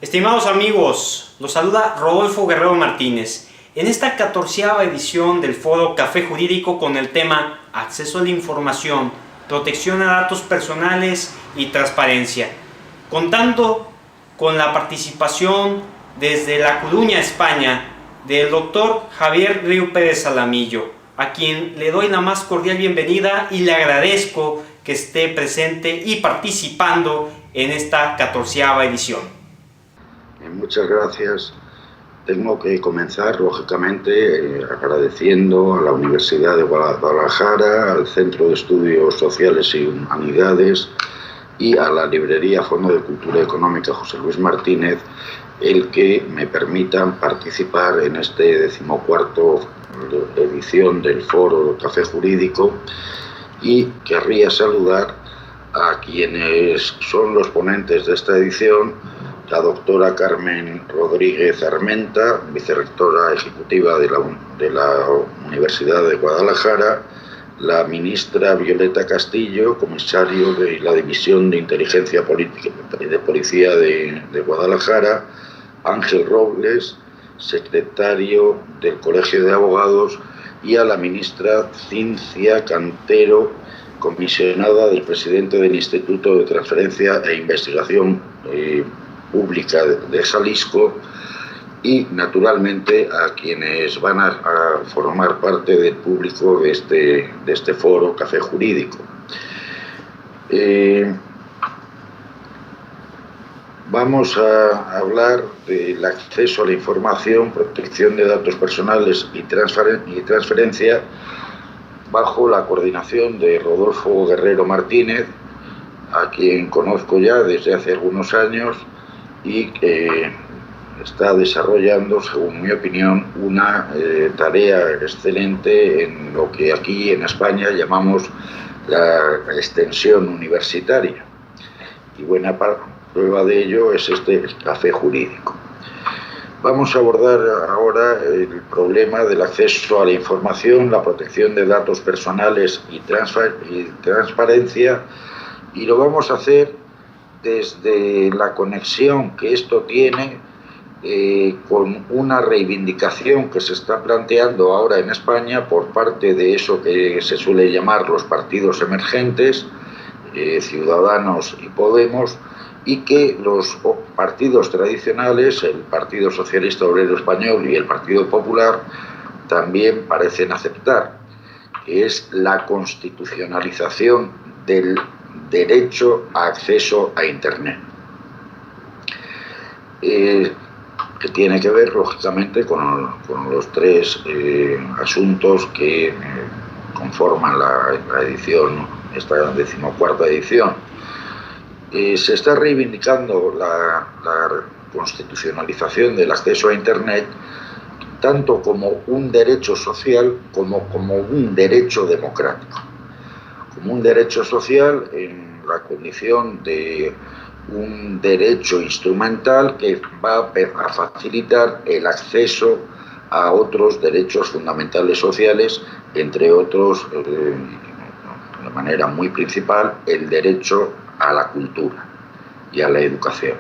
Estimados amigos, los saluda Rodolfo Guerrero Martínez en esta 14ª edición del Foro Café Jurídico con el tema Acceso a la información, protección a datos personales y transparencia, contando con la participación desde La Coruña, España, del doctor Javier Riu Pérez Salamillo, a quien le doy la más cordial bienvenida y le agradezco que esté presente y participando en esta 14ª edición. Muchas gracias. Tengo que comenzar, lógicamente, agradeciendo a la Universidad de Guadalajara, al Centro de Estudios Sociales y Humanidades y a la Librería Fondo de Cultura Económica José Luis Martínez el que me permitan participar en este 14ª edición del Foro Café Jurídico, y querría saludar a quienes son los ponentes de esta edición: la doctora Carmen Rodríguez Armenta, vicerrectora ejecutiva de la Universidad de Guadalajara; la ministra Violeta Castillo, comisario de la División de Inteligencia Política de Policía de Guadalajara; Ángel Robles, secretario del Colegio de Abogados; y a la ministra Cintia Cantero, comisionada del presidente del Instituto de Transferencia e Investigación Pública de Jalisco, y naturalmente a quienes van a formar parte del público de este foro Café Jurídico. Vamos a hablar del acceso a la información, protección de datos personales y transferencia bajo la coordinación de Rodolfo Guerrero Martínez, a quien conozco ya desde hace algunos años y que está desarrollando, según mi opinión, una tarea excelente en lo que aquí en España llamamos la extensión universitaria. Y buena prueba de ello es este café jurídico. Vamos a abordar ahora el problema del acceso a la información, la protección de datos personales y transparencia, y lo vamos a hacer desde la conexión que esto tiene con una reivindicación que se está planteando ahora en España por parte de eso que se suele llamar los partidos emergentes, Ciudadanos y Podemos, y que los partidos tradicionales, el Partido Socialista Obrero Español y el Partido Popular, también parecen aceptar, que es la constitucionalización del derecho a acceso a Internet, que tiene que ver, lógicamente, con los tres asuntos que conforman la edición, esta 14ª edición. Se está reivindicando la constitucionalización del acceso a Internet tanto como un derecho social como un derecho democrático. Como un derecho social en la condición de un derecho instrumental que va a facilitar el acceso a otros derechos fundamentales sociales, entre otros, de manera muy principal, el derecho a la cultura y a la educación.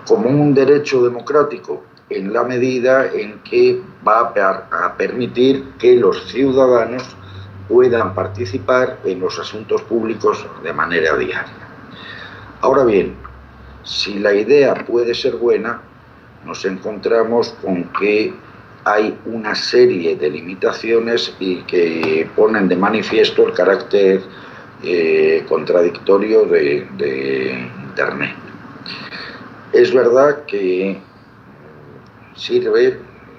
Como un derecho democrático, en la medida en que va a permitir que los ciudadanos puedan participar en los asuntos públicos de manera diaria. Ahora bien, si la idea puede ser buena, nos encontramos con que hay una serie de limitaciones y que ponen de manifiesto el carácter contradictorio de Internet. Es verdad que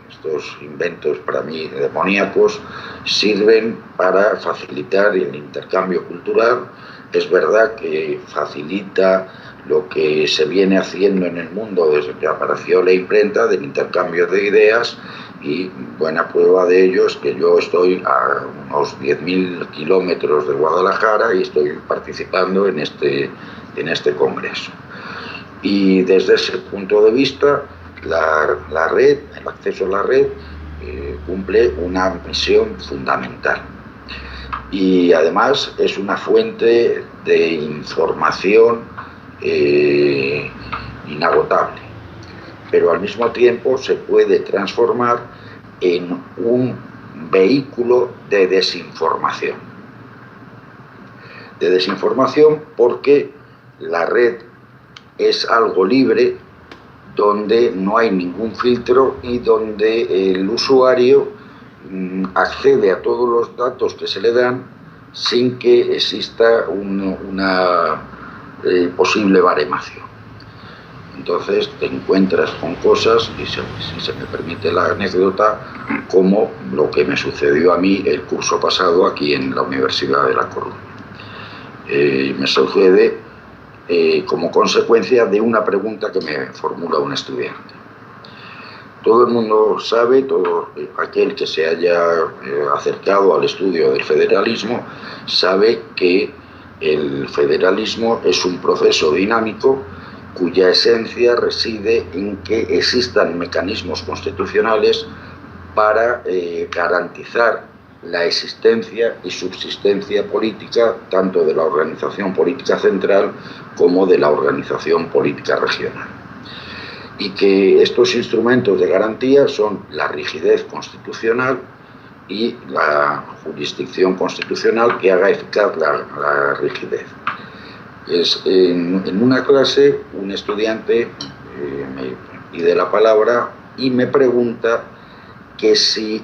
estos inventos para mí demoníacos sirven para facilitar el intercambio cultural. Es verdad que facilita lo que se viene haciendo en el mundo desde que apareció la imprenta, del intercambio de ideas, y buena prueba de ello es que yo estoy a unos 10.000 kilómetros de Guadalajara y estoy participando en este congreso. Y desde ese punto de vista, la red, el acceso a la red, cumple una misión fundamental. Y además es una fuente de información inagotable, pero al mismo tiempo se puede transformar en un vehículo de desinformación. De desinformación porque la red es algo libre, donde no hay ningún filtro y donde el usuario accede a todos los datos que se le dan sin que exista una posible baremación. Entonces te encuentras con cosas, y si se me permite la anécdota, como lo que me sucedió a mí el curso pasado aquí en la Universidad de La Coruña. Me sucede como consecuencia de una pregunta que me formula un estudiante. Todo el mundo sabe, todo aquel que se haya acercado al estudio del federalismo, sabe que el federalismo es un proceso dinámico cuya esencia reside en que existan mecanismos constitucionales para garantizar la existencia y subsistencia política tanto de la organización política central como de la organización política regional. Y que estos instrumentos de garantía son la rigidez constitucional y la jurisdicción constitucional que haga eficaz la rigidez. En una clase un estudiante me pide la palabra y me pregunta que si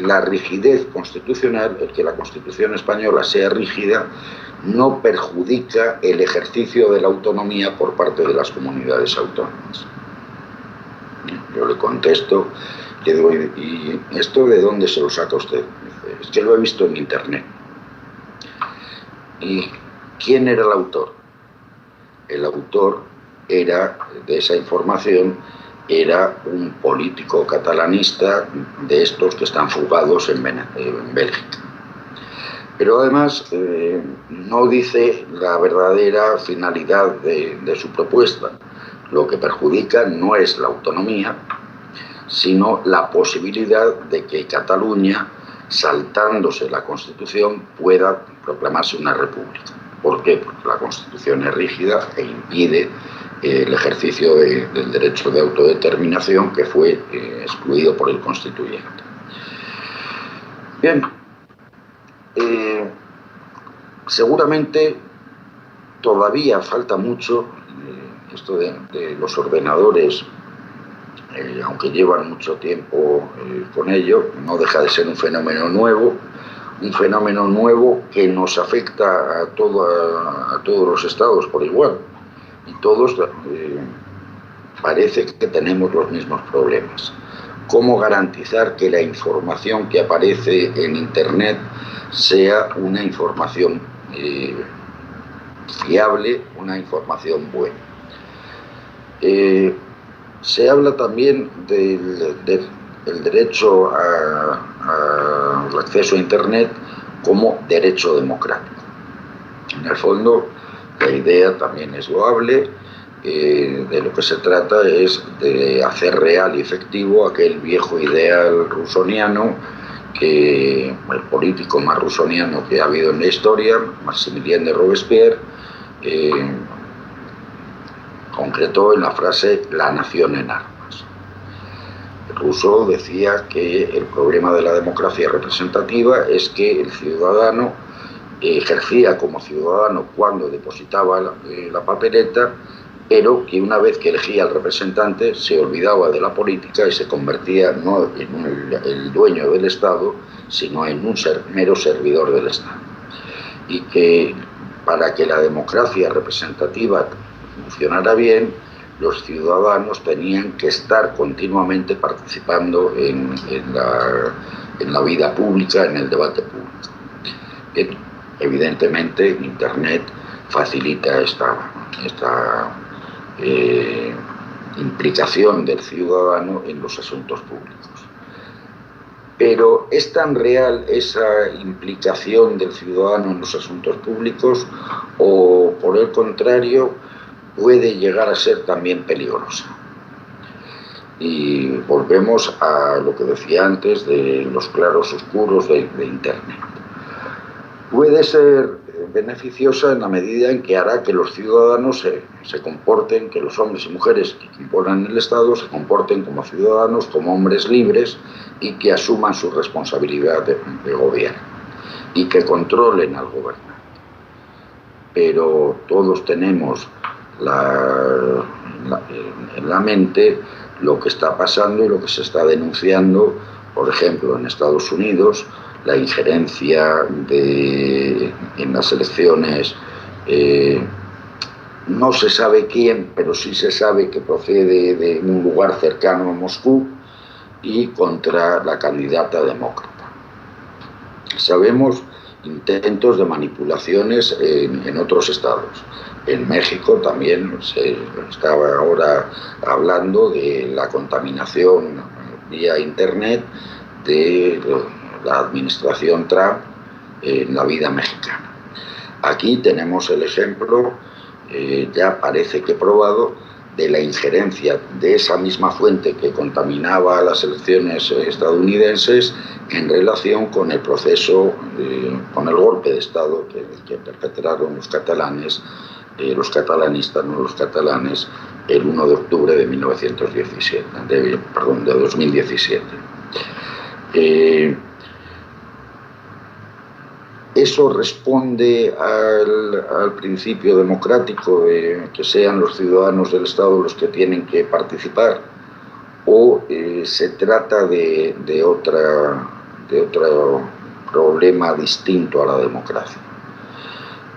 la rigidez constitucional, el que la Constitución española sea rígida, no perjudica el ejercicio de la autonomía por parte de las comunidades autónomas. Yo le contesto, le digo, ¿y esto de dónde se lo saca usted? Dice, es que lo he visto en internet. ¿Y quién era el autor? El autor era, de esa información, era un político catalanista de estos que están fugados en Bélgica. Pero además no dice la verdadera finalidad de su propuesta. Lo que perjudica no es la autonomía, sino la posibilidad de que Cataluña, saltándose la Constitución, pueda proclamarse una república. ¿Por qué? Porque la Constitución es rígida e impide el ejercicio del derecho de autodeterminación que fue excluido por el constituyente. Bien, seguramente todavía falta mucho. Esto de los ordenadores, aunque llevan mucho tiempo con ello, no deja de ser un fenómeno nuevo que nos afecta a todos los estados por igual. Y todos parece que tenemos los mismos problemas. ¿Cómo garantizar que la información que aparece en Internet sea una información fiable, una información buena? Se habla también del derecho al acceso a Internet como derecho democrático. En el fondo, la idea también es loable. De lo que se trata es de hacer real y efectivo aquel viejo ideal rusoniano, el político más rusoniano que ha habido en la historia, Maximilien de Robespierre, concretó en la frase «la nación en armas». Rousseau decía que el problema de la democracia representativa es que el ciudadano ejercía como ciudadano cuando depositaba la papeleta, pero que una vez que elegía al representante se olvidaba de la política y se convertía no en el dueño del Estado, sino en un mero servidor del Estado. Y que para que la democracia representativa funcionara bien, los ciudadanos tenían que estar continuamente participando en la vida pública, en el debate público. Evidentemente, Internet facilita esta implicación del ciudadano en los asuntos públicos. Pero ¿es tan real esa implicación del ciudadano en los asuntos públicos o, por el contrario, puede llegar a ser también peligrosa? Y volvemos a lo que decía antes de los claros oscuros de Internet. Puede ser beneficiosa en la medida en que hará que los ciudadanos se comporten, que los hombres y mujeres que componen el Estado se comporten como ciudadanos, como hombres libres y que asuman su responsabilidad de gobierno y que controlen al gobernante. Pero todos tenemos en la mente lo que está pasando y lo que se está denunciando, por ejemplo, en Estados Unidos, la injerencia en las elecciones, no se sabe quién, pero sí se sabe que procede de un lugar cercano a Moscú y contra la candidata demócrata. Sabemos intentos de manipulaciones en otros estados. En México también se estaba ahora hablando de la contaminación vía Internet de la administración Trump en la vida mexicana. Aquí tenemos el ejemplo, ya parece que probado, de la injerencia de esa misma fuente que contaminaba las elecciones estadounidenses en relación con el proceso, con el golpe de Estado que perpetraron los catalanes, los catalanistas, no los catalanes, el 1 de octubre de 2017. Eso responde al principio democrático de que sean los ciudadanos del Estado los que tienen que participar, o se trata de otro problema distinto a la democracia,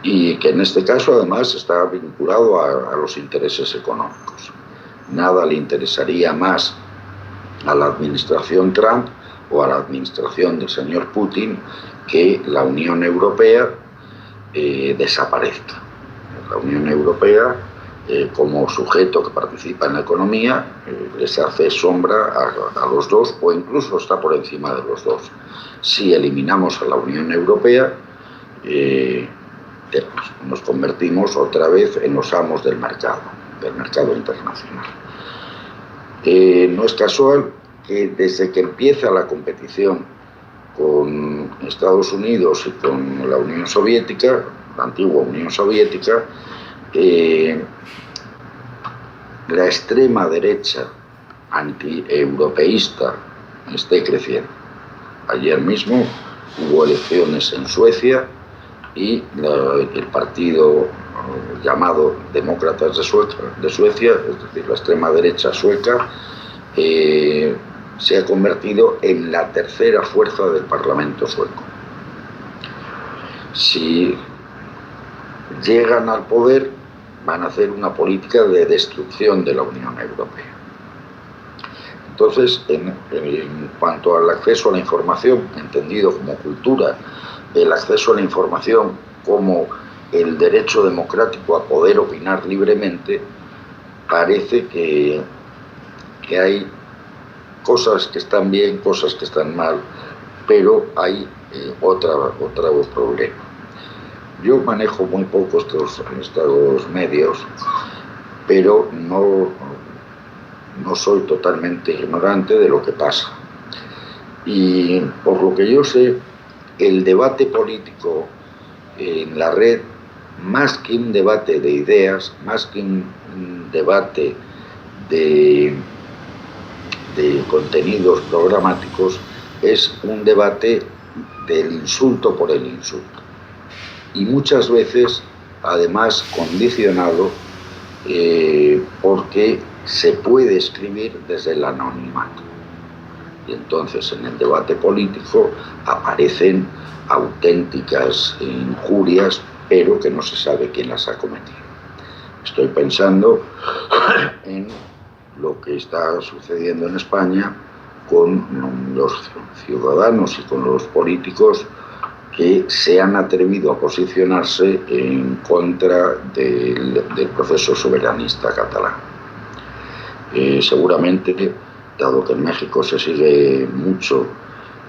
y que en este caso además está vinculado a los intereses económicos. Nada le interesaría más a la administración Trump o a la administración del señor Putin que la Unión Europea desaparezca. La Unión Europea, como sujeto que participa en la economía, les hace sombra a los dos, o incluso está por encima de los dos. Si eliminamos a la Unión Europea, nos convertimos otra vez en los amos del mercado internacional. No es casual que desde que empieza la competición con Estados Unidos y con la Unión Soviética, la antigua Unión Soviética, la extrema derecha anti-europeísta esté creciendo. Ayer mismo hubo elecciones en Suecia y el partido llamado Demócratas de Suecia, es decir, la extrema derecha sueca, se ha convertido en la tercera fuerza del Parlamento sueco. Si llegan al poder, van a hacer una política de destrucción de la Unión Europea. Entonces, en cuanto al acceso a la información, entendido como cultura, el acceso a la información como el derecho democrático a poder opinar libremente, parece que hay cosas que están bien, cosas que están mal, pero hay otro problema. Yo manejo muy poco estos medios, pero no soy totalmente ignorante de lo que pasa. Y por lo que yo sé, el debate político en la red, más que un debate de ideas, más que un debate de contenidos programáticos, es un debate del insulto por el insulto. Y muchas veces, además, condicionado porque se puede escribir desde el anonimato. Y entonces en el debate político aparecen auténticas injurias, pero que no se sabe quién las ha cometido. Estoy pensando en lo que está sucediendo en España con los ciudadanos y con los políticos que se han atrevido a posicionarse en contra del proceso soberanista catalán. Seguramente, dado que en México se sigue mucho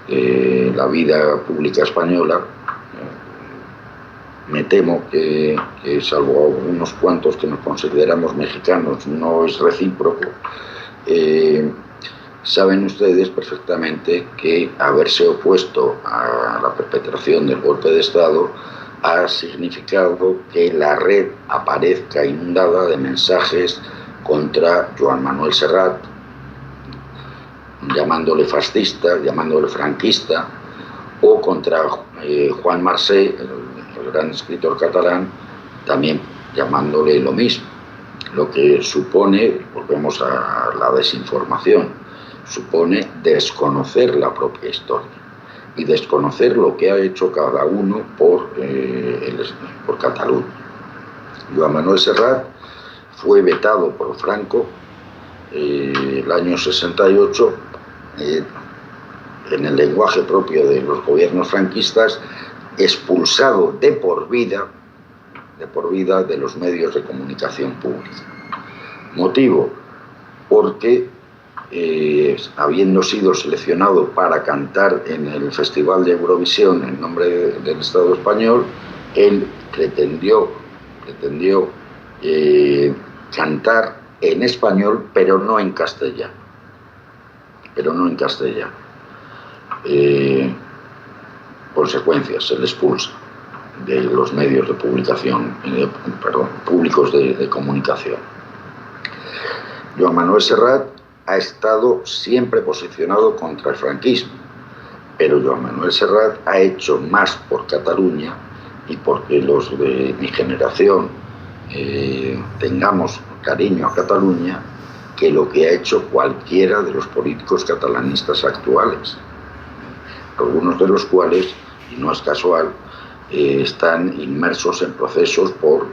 la vida pública española, me temo que salvo unos cuantos que nos consideramos mexicanos, no es recíproco. Saben ustedes perfectamente que haberse opuesto a la perpetración del golpe de Estado ha significado que la red aparezca inundada de mensajes contra Joan Manuel Serrat, llamándole fascista, llamándole franquista, o contra Juan Marsé, el gran escritor catalán, también llamándole lo mismo, lo que supone, volvemos a la desinformación, supone desconocer la propia historia y desconocer lo que ha hecho cada uno por Cataluña. Joan Manuel Serrat fue vetado por Franco el año 68, en el lenguaje propio de los gobiernos franquistas, expulsado de por vida de los medios de comunicación pública. Motivo, porque habiendo sido seleccionado para cantar en el Festival de Eurovisión en nombre del Estado español, él pretendió cantar en español, pero no en castellano. Consecuencias, se le expulsa de los medios de publicación, públicos de comunicación. Joan Manuel Serrat ha estado siempre posicionado contra el franquismo, pero Joan Manuel Serrat ha hecho más por Cataluña y porque los de mi generación tengamos cariño a Cataluña que lo que ha hecho cualquiera de los políticos catalanistas actuales, algunos de los cuales, y no es casual, están inmersos en procesos por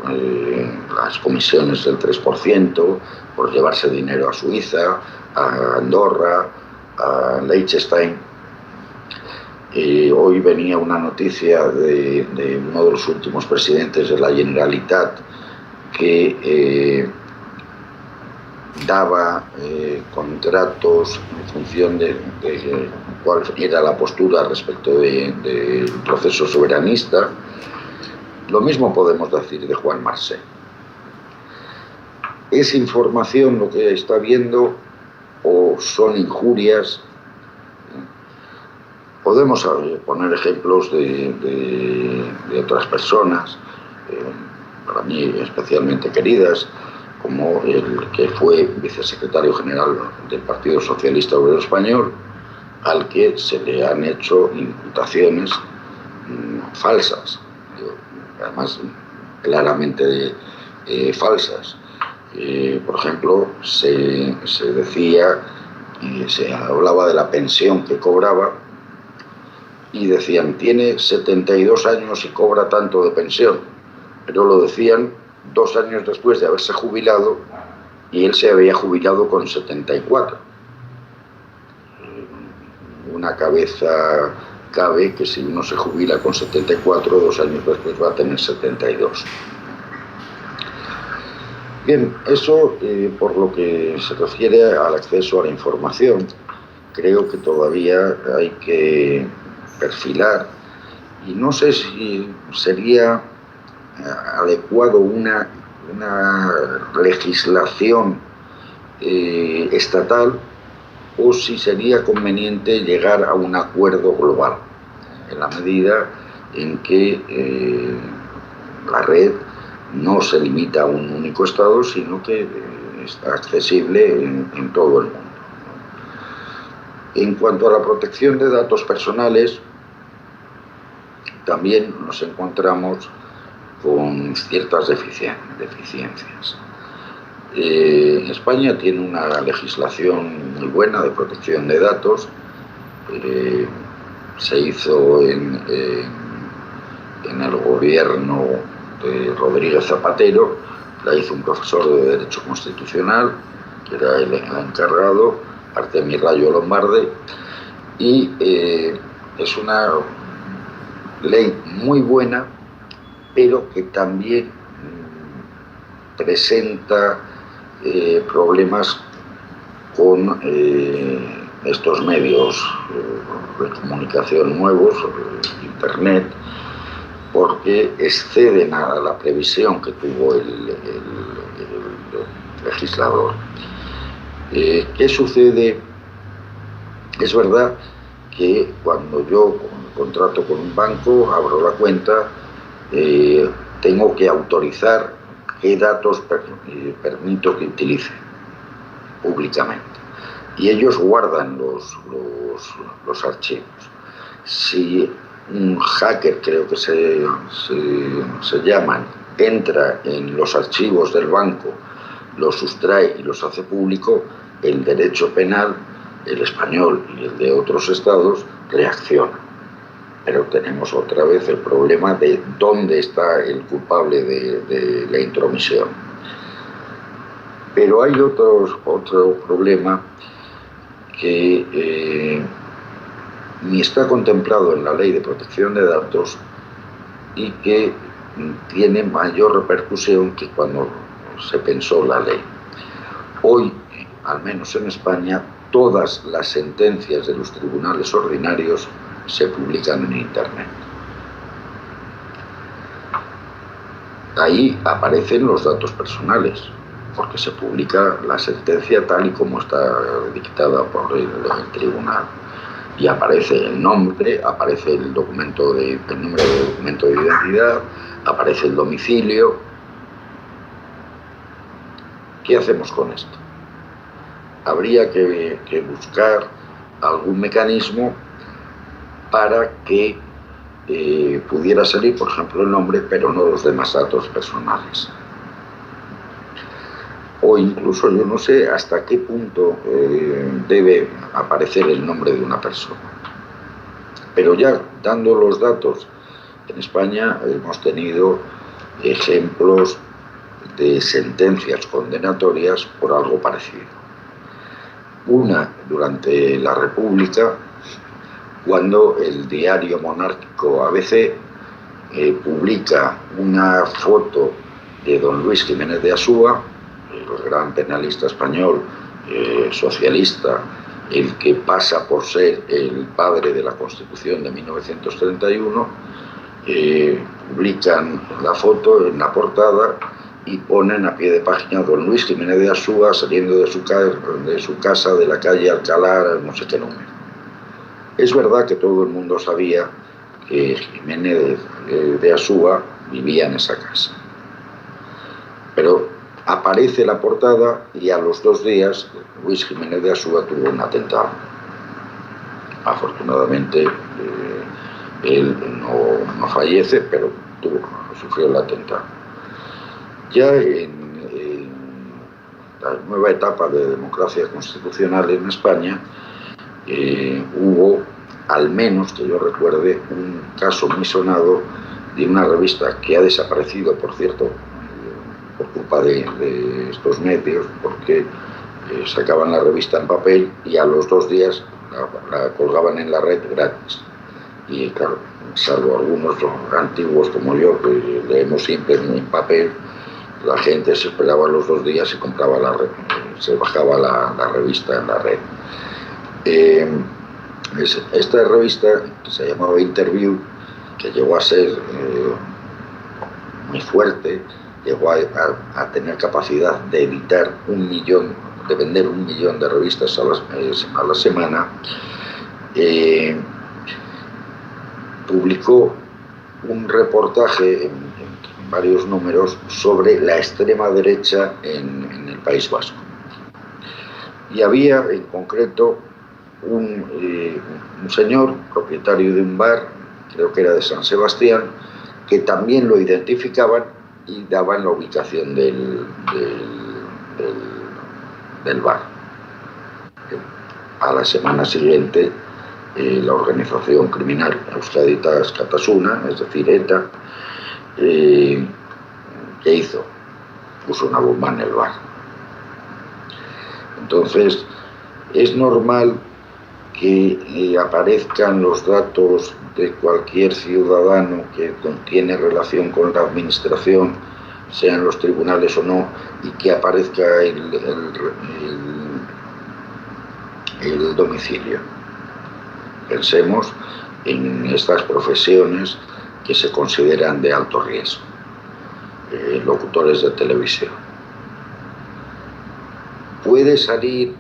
las comisiones del 3%, por llevarse dinero a Suiza, a Andorra, a Liechtenstein. Hoy venía una noticia de uno de los últimos presidentes de la Generalitat que daba contratos en función de cuál era la postura respecto del proceso soberanista. Lo mismo podemos decir de Juan Marsé. ¿Es información lo que está viendo o son injurias? Podemos poner ejemplos de otras personas, para mí especialmente queridas, como el que fue vicesecretario general del Partido Socialista Obrero Español, al que se le han hecho imputaciones falsas, además claramente falsas. Por ejemplo, se decía, se hablaba de la pensión que cobraba y decían, tiene 72 años y cobra tanto de pensión, pero lo decían 2 años después de haberse jubilado y él se había jubilado con 74. Una cabeza cabe que si uno se jubila con 74, 2 años después va a tener 72. Bien, eso por lo que se refiere al acceso a la información, creo que todavía hay que perfilar y no sé si sería adecuado una legislación estatal o si sería conveniente llegar a un acuerdo global, en la medida en que la red no se limita a un único estado, sino que está accesible en todo el mundo. En cuanto a la protección de datos personales, también nos encontramos con ciertas deficiencias. España tiene una legislación muy buena de protección de datos. Se hizo en el gobierno de Rodríguez Zapatero, la hizo un profesor de Derecho Constitucional, que era el encargado, Artemio Rayo Lombarde, y es una ley muy buena, pero que también presenta problemas con estos medios de comunicación nuevos, Internet, porque exceden a la previsión que tuvo el legislador. ¿Qué sucede? Es verdad que cuando yo contrato con un banco, abro la cuenta tengo que autorizar qué datos permito que utilice públicamente. Y ellos guardan los archivos. Si un hacker, creo que se llaman, entra en los archivos del banco, los sustrae y los hace público, el derecho penal, el español y el de otros estados, reacciona. Pero tenemos otra vez el problema de dónde está el culpable de la intromisión. Pero hay otro problema que ni está contemplado en la Ley de Protección de Datos y que tiene mayor repercusión que cuando se pensó la ley. Hoy, al menos en España, todas las sentencias de los tribunales ordinarios se publican en Internet. Ahí aparecen los datos personales, porque se publica la sentencia tal y como está dictada por el tribunal. Y aparece el nombre, aparece el número de documento de identidad, aparece el domicilio. ¿Qué hacemos con esto? Habría que buscar algún mecanismo para que pudiera salir, por ejemplo, el nombre, pero no los demás datos personales. O incluso yo no sé hasta qué punto debe aparecer el nombre de una persona. Pero ya dando los datos, en España hemos tenido ejemplos de sentencias condenatorias por algo parecido. Una durante la República, cuando el diario monárquico ABC publica una foto de don Luis Jiménez de Asúa, el gran penalista español, socialista, el que pasa por ser el padre de la Constitución de 1931, publican la foto en la portada y ponen a pie de página don Luis Jiménez de Asúa saliendo de su casa de la calle Alcalá, no sé qué número. Es verdad que todo el mundo sabía que Jiménez de Asúa vivía en esa casa, pero aparece la portada y a los 2 días Luis Jiménez de Asúa tuvo un atentado. Afortunadamente él no fallece, pero sufrió el atentado. Ya en la nueva etapa de democracia constitucional en España hubo, al menos que yo recuerde, un caso muy sonado de una revista que ha desaparecido, por cierto, por culpa de estos medios, porque sacaban la revista en papel y a los 2 días la colgaban en la red gratis. Y claro, salvo algunos antiguos como yo, que leemos siempre en papel, la gente se esperaba los 2 días y compraba se bajaba la revista en la red. Esta revista, que se llamaba Interview, que llegó a ser muy fuerte, llegó a tener capacidad de editar 1 millón, de vender 1 millón de revistas a la semana, publicó un reportaje en varios números sobre la extrema derecha en el País Vasco. Y había en concreto un señor propietario de un bar, creo que era de San Sebastián, que también lo identificaban y daban la ubicación del bar. A la semana siguiente, la organización criminal Euskaditas Katasuna, es decir, ETA, ¿qué hizo? Puso una bomba en el bar. Entonces, es normal que aparezcan los datos de cualquier ciudadano que tiene relación con la administración, sean los tribunales o no, y que aparezca el domicilio. Pensemos en estas profesiones que se consideran de alto riesgo, locutores de televisión. Puede salir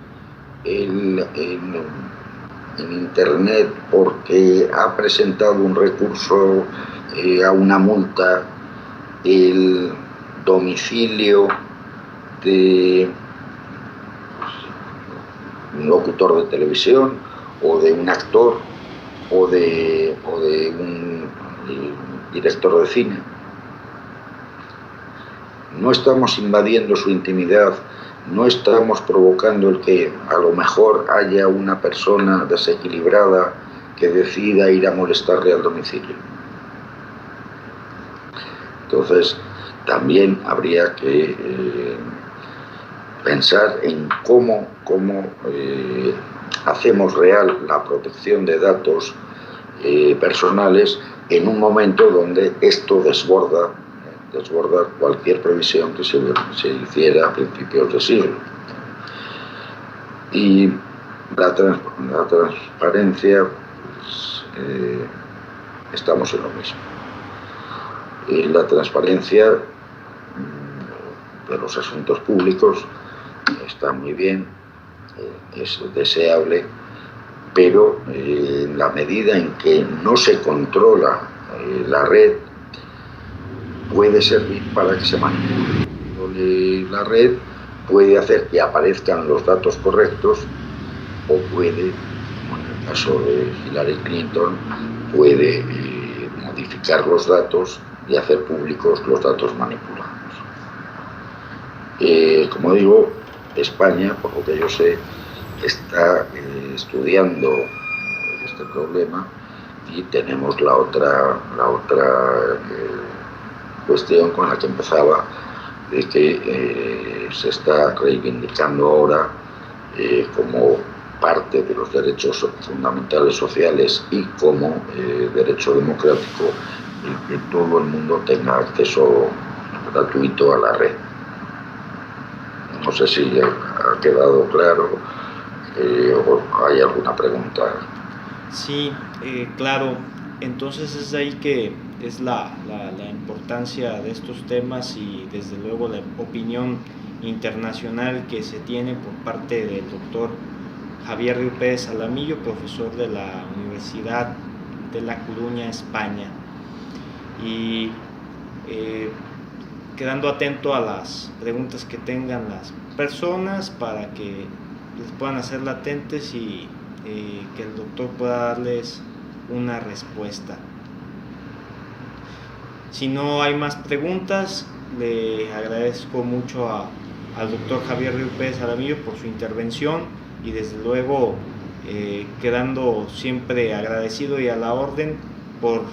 en Internet porque ha presentado un recurso a una multa el domicilio de un locutor de televisión o de un actor o de un director de cine. No estamos invadiendo su intimidad, no estamos provocando el que a lo mejor haya una persona desequilibrada que decida ir a molestarle al domicilio. Entonces, también habría que pensar en cómo hacemos real la protección de datos personales en un momento donde esto desborda cualquier previsión que se hiciera a principios de siglo. Y la transparencia, pues, estamos en lo mismo. Y la transparencia de los asuntos públicos está muy bien, es deseable, pero en la medida en que no se controla la red, puede servir para que se manipule la red, puede hacer que aparezcan los datos correctos o puede, como en el caso de Hillary Clinton, puede modificar los datos y hacer públicos los datos manipulados. Como digo, España, por lo que yo sé, está estudiando este problema y tenemos la otra cuestión con la que empezaba, de que se está reivindicando ahora como parte de los derechos fundamentales sociales y como derecho democrático el que todo el mundo tenga acceso gratuito a la red. No sé si ha quedado claro o hay alguna pregunta. Sí, claro. Entonces es ahí que es la importancia de estos temas y desde luego la opinión internacional que se tiene por parte del doctor Javier Riu Pérez Alamillo, profesor de la Universidad de La Coruña, España. Y quedando atento a las preguntas que tengan las personas para que les puedan hacer latentes y que el doctor pueda darles una respuesta. Si no hay más preguntas, le agradezco mucho al doctor Javier Riu Pérez Alamillo por su intervención y desde luego quedando siempre agradecido y a la orden por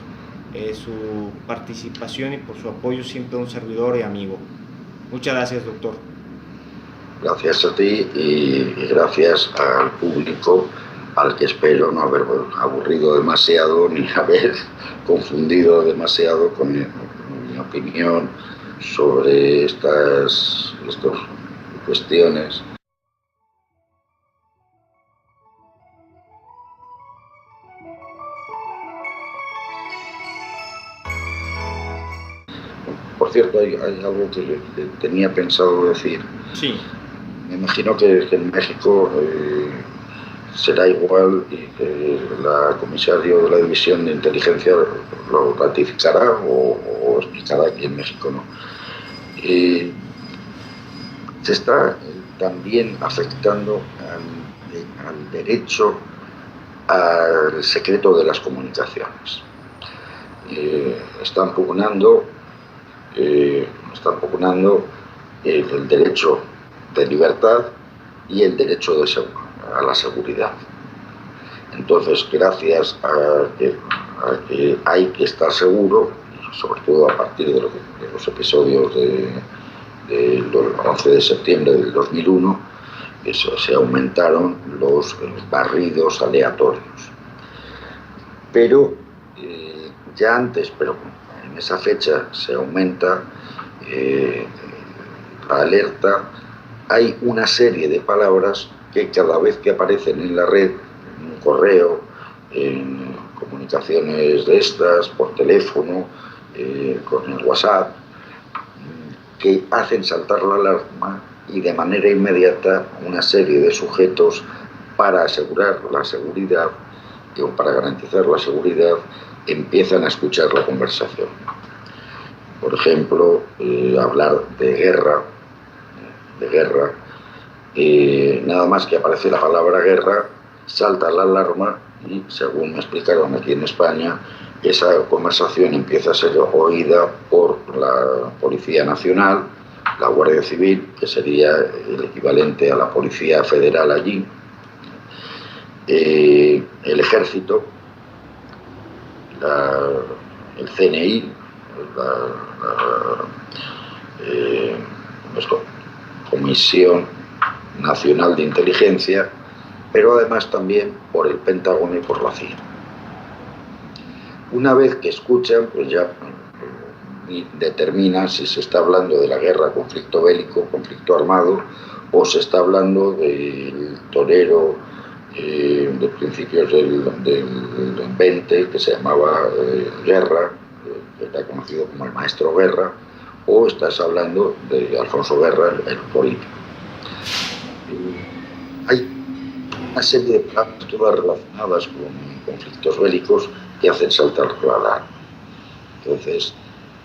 su participación y por su apoyo siempre a un servidor y amigo. Muchas gracias, doctor. Gracias a ti y gracias al público, al que espero no haber aburrido demasiado ni haber confundido demasiado con mi opinión sobre estas cuestiones. Por cierto, hay algo que tenía pensado decir. Sí. Me imagino que en México será igual y que la comisario de la División de Inteligencia lo ratificará o explicará aquí en México, ¿no? Se está también afectando al derecho al secreto de las comunicaciones. Están pugnando el derecho de libertad y el derecho a la seguridad. Entonces, gracias a que hay que estar seguro, sobre todo a partir de los episodios del 11 de septiembre del 2001, se aumentaron los barridos aleatorios. Pero ya antes, pero en esa fecha se aumenta la alerta. Hay una serie de palabras que cada vez que aparecen en la red, en un correo, en comunicaciones de estas, por teléfono, con el WhatsApp, que hacen saltar la alarma y de manera inmediata una serie de sujetos para asegurar la seguridad o para garantizar la seguridad, empiezan a escuchar la conversación. Por ejemplo, hablar de guerra, nada más que aparece la palabra guerra, salta la alarma y, según me explicaron aquí en España, esa conversación empieza a ser oída por la Policía Nacional, la Guardia Civil, que sería el equivalente a la Policía Federal allí, el Ejército, el CNI, Comisión Nacional de Inteligencia, pero además también por el Pentágono y por la CIA. Una vez que escuchan, pues ya determinan si se está hablando de la guerra, conflicto bélico, conflicto armado, o se está hablando del torero de principios del 20, que se llamaba Guerra, que era conocido como el Maestro Guerra, o estás hablando de Alfonso Guerra, el político. Hay una serie de prácticas todas relacionadas con conflictos bélicos que hacen saltar la alarma. Entonces,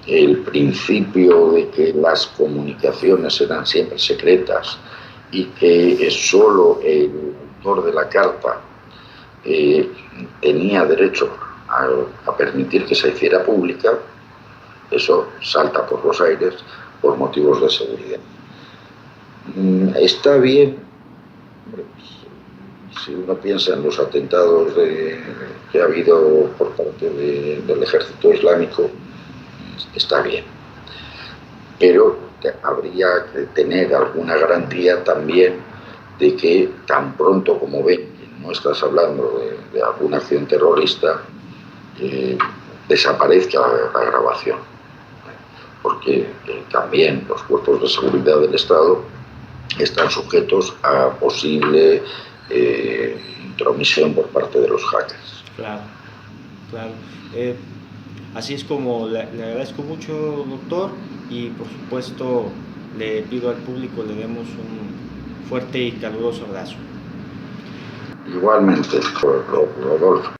el principio de que las comunicaciones eran siempre secretas y que solo el autor de la carta tenía derecho a permitir que se hiciera pública, eso salta por los aires por motivos de seguridad. Está bien, si uno piensa en los atentados que ha habido por parte del Ejército Islámico, está bien, pero habría que tener alguna garantía también de que tan pronto como ven que no estás hablando de alguna acción terrorista, desaparezca la grabación, porque también los cuerpos de seguridad del Estado están sujetos a posible intromisión por parte de los hackers. Claro, claro. Así es como le agradezco mucho, doctor, y por supuesto le pido al público le demos un fuerte y caluroso abrazo. Igualmente, Rodolfo.